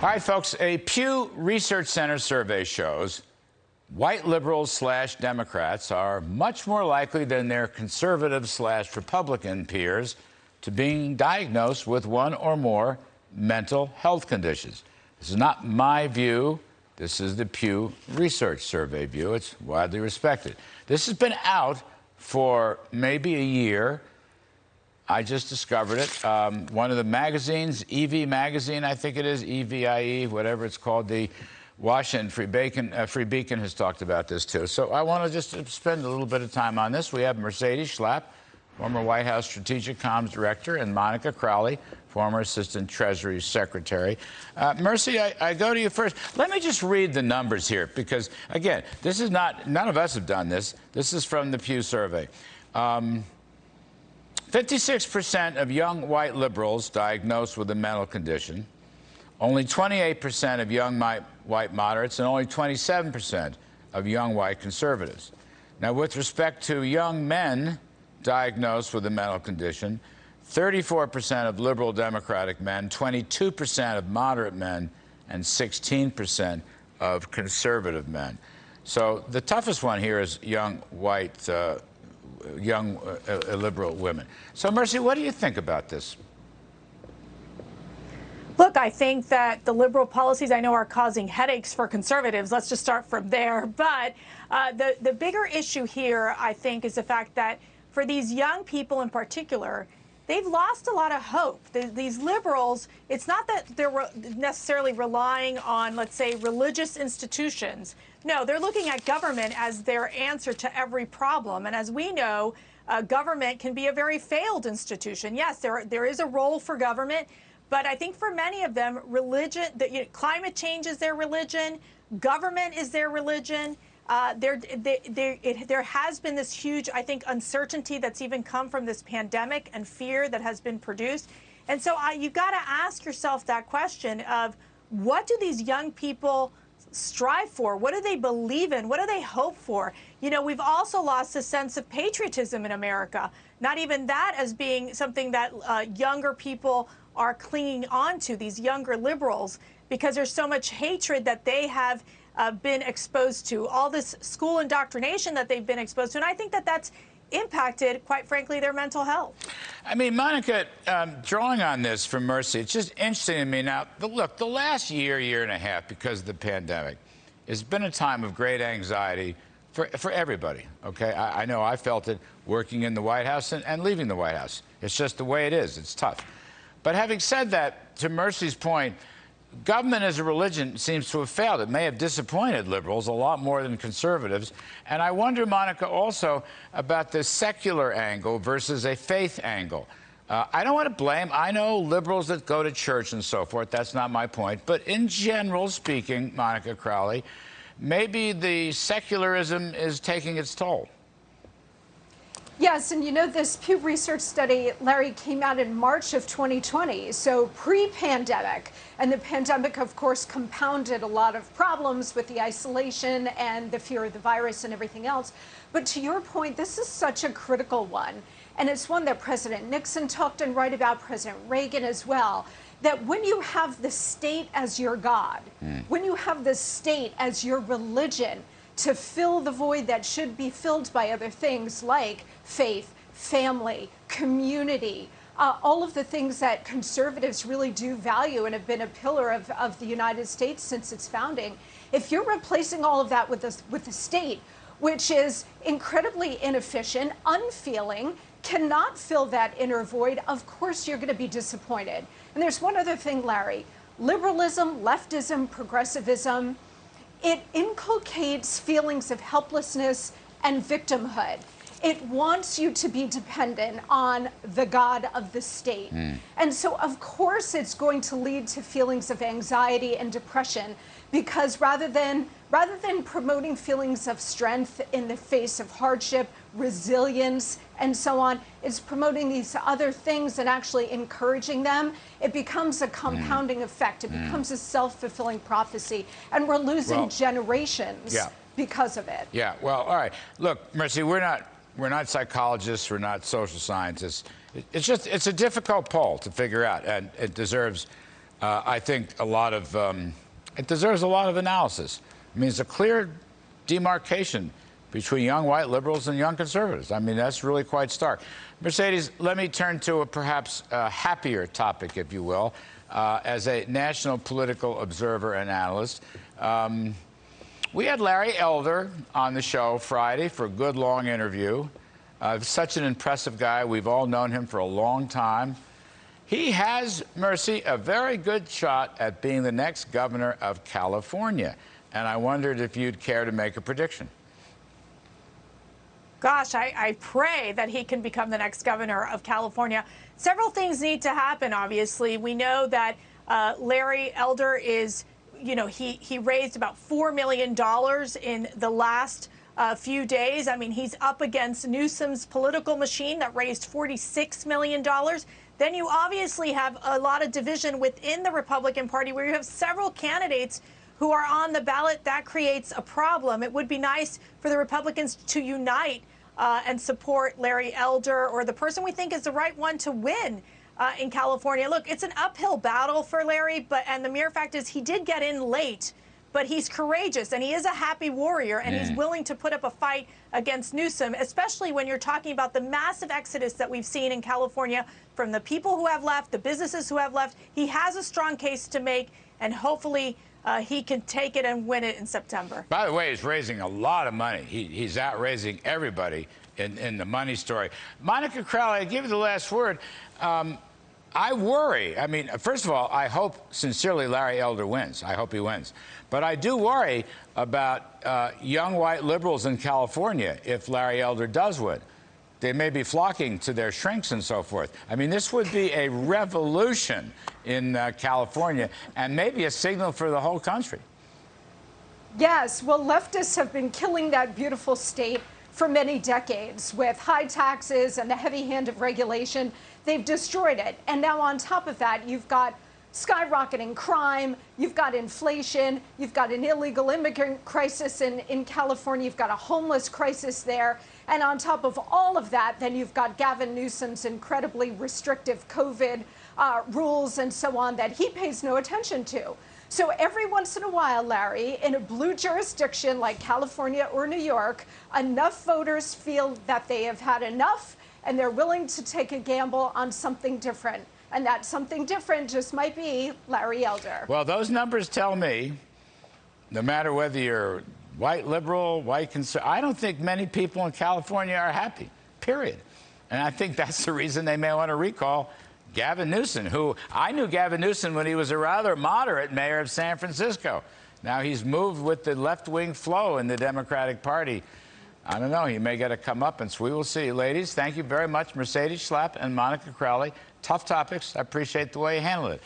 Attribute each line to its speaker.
Speaker 1: All right, folks, a Pew Research Center survey shows white liberals / Democrats are much more likely than their conservative / Republican peers to being diagnosed with one or more mental health conditions. This is not my view. This is the Pew Research survey view. It's widely respected. This has been out for maybe a year. I just discovered it. One of the magazines, EV Magazine, I think it is, EVIE, whatever it's called, the Washington Free Beacon has talked about this too. So I want to just spend a little bit of time on this. We have Mercedes Schlapp, former White House Strategic Comms Director, and Monica Crowley, former Assistant Treasury Secretary. Mercy, I go to you first. Let me just read the numbers here because, again, this is not, none of us have done this. This is from the Pew survey. 56% of young white liberals diagnosed with a mental condition, only 28% of young white moderates, and only 27% of young white conservatives. Now, with respect to young men diagnosed with a mental condition, 34% of liberal Democratic men, 22% of moderate men, and 16% of conservative men. So the toughest one here is young white liberal women. So, Mercy, what do you think about this?
Speaker 2: Look, I think that the liberal policies I know are causing headaches for conservatives. Let's just start from there. But the bigger issue here, I think, is the fact that for these young people in particular, they've lost a lot of hope. These liberals, it's not that they're necessarily relying on, let's say, religious institutions. No, they're looking at government as their answer to every problem. And as we know, government can be a very failed institution. Yes, there is a role for government, but I think for many of them, religion, climate change is their religion, government is their religion. There has been this huge, I think, uncertainty that's even come from this pandemic and fear that has been produced. And so you've got to ask yourself that question of what do these young people strive for? What do they believe in? What do they hope for? You know, we've also lost a sense of patriotism in America. Not even that as being something that younger people are clinging on to, these younger liberals, because there's so much hatred that they have been exposed to, all this school indoctrination that they've been exposed to. And I think that that's impacted, quite frankly, their mental health.
Speaker 1: I mean, Monica, drawing on this from Mercy, it's just interesting to me now. Look, the last year and a half, because of the pandemic, has been a time of great anxiety for everybody, okay? I know I felt it working in the White House and leaving the White House. It's just the way it is. It's tough. But having said that, to Mercy's point, government as a religion seems to have failed. It may have disappointed liberals a lot more than conservatives. And I wonder, Monica, also about the secular angle versus a faith angle. I don't want to blame. I know liberals that go to church and so forth. That's not my point. But in general speaking, Monica Crowley, maybe the secularism is taking its toll.
Speaker 3: Yes, and you know, this Pew Research study, Larry, came out in March of 2020, so pre-pandemic. And the pandemic, of course, compounded a lot of problems with the isolation and the fear of the virus and everything else. But to your point, this is such a critical one. And it's one that President Nixon talked and wrote about, President Reagan as well, that when you have the state as your God, when you have the state as your religion, to fill the void that should be filled by other things like faith, family, community, all of the things that conservatives really do value and have been a pillar of the United States since its founding. If you're replacing all of that with the state, which is incredibly inefficient, unfeeling, cannot fill that inner void, of course you're going to be disappointed. And there's one other thing, Larry. Liberalism, leftism, progressivism, it inculcates feelings of helplessness and victimhood. It wants you to be dependent on the God of the state. And so, of course, it's going to lead to feelings of anxiety and depression, because rather than promoting feelings of strength in the face of hardship, resilience, and so on, it's promoting these other things and actually encouraging them. It becomes a compounding effect. It becomes a self-fulfilling prophecy. And we're losing generations because of it.
Speaker 1: Yeah, well, all right. Look, Mercy, we're not psychologists, we're not social scientists. It's a difficult poll to figure out, and it deserves I think it deserves a lot of analysis. I mean, it's a clear demarcation between young white liberals and young conservatives. I mean, that's really quite stark. Mercedes, let me turn to a perhaps happier topic, if you will. As a national political observer and analyst, we had Larry Elder on the show Friday for a good long interview. Such an impressive guy. We've all known him for a long time. He has, Mercy, a very good shot at being the next governor of California. And I wondered if you'd care to make a prediction.
Speaker 2: Gosh, I pray that he can become the next governor of California. Several things need to happen, obviously. We know that Larry Elder is, he raised about $4 million in the last few days. I mean, he's up against Newsom's political machine that raised $46 million. Then you obviously have a lot of division within the Republican Party where you have several candidates who are on the ballot. That creates a problem. It would be nice for the Republicans to unite and support Larry Elder or the person we think is the right one to win in California. Look, it's an uphill battle for Larry, and the mere fact is he did get in late, but he's courageous and he is a happy warrior and he's willing to put up a fight against Newsom, especially when you're talking about the massive exodus that we've seen in California from the people who have left, the businesses who have left. He has a strong case to make, and hopefully he can take it and win it in September.
Speaker 1: By the way, he's raising a lot of money. He's outraising everybody in the money story. Monica Crowley, I give you the last word. I worry. I mean, first of all, I hope sincerely Larry Elder wins. I hope he wins. But I do worry about young white liberals in California if Larry Elder does win. They may be flocking to their shrinks and so forth. I mean, this would be a revolution in California and maybe a signal for the whole country.
Speaker 3: Yes, well, leftists have been killing that beautiful state for many decades with high taxes and the heavy hand of regulation. They've destroyed it. And now on top of that, you've got skyrocketing crime, you've got inflation, you've got an illegal immigrant crisis in California, you've got a homeless crisis there. And on top of all of that, then you've got Gavin Newsom's incredibly restrictive COVID rules and so on that he pays no attention to. So every once in a while, Larry, in a blue jurisdiction like California or New York, enough voters feel that they have had enough and they're willing to take a gamble on something different. And that something different just might be Larry Elder.
Speaker 1: Well, those numbers tell me, no matter whether you're white liberal, white conservative, I don't think many people in California are happy, period. And I think that's the reason they may want to recall Gavin Newsom, who I knew Gavin Newsom when he was a rather moderate mayor of San Francisco. Now he's moved with the left-wing flow in the Democratic Party. I don't know, he may get a comeuppance. We will see. Ladies, thank you very much, Mercedes Schlapp and Monica Crowley. Tough topics. I appreciate the way you handled it.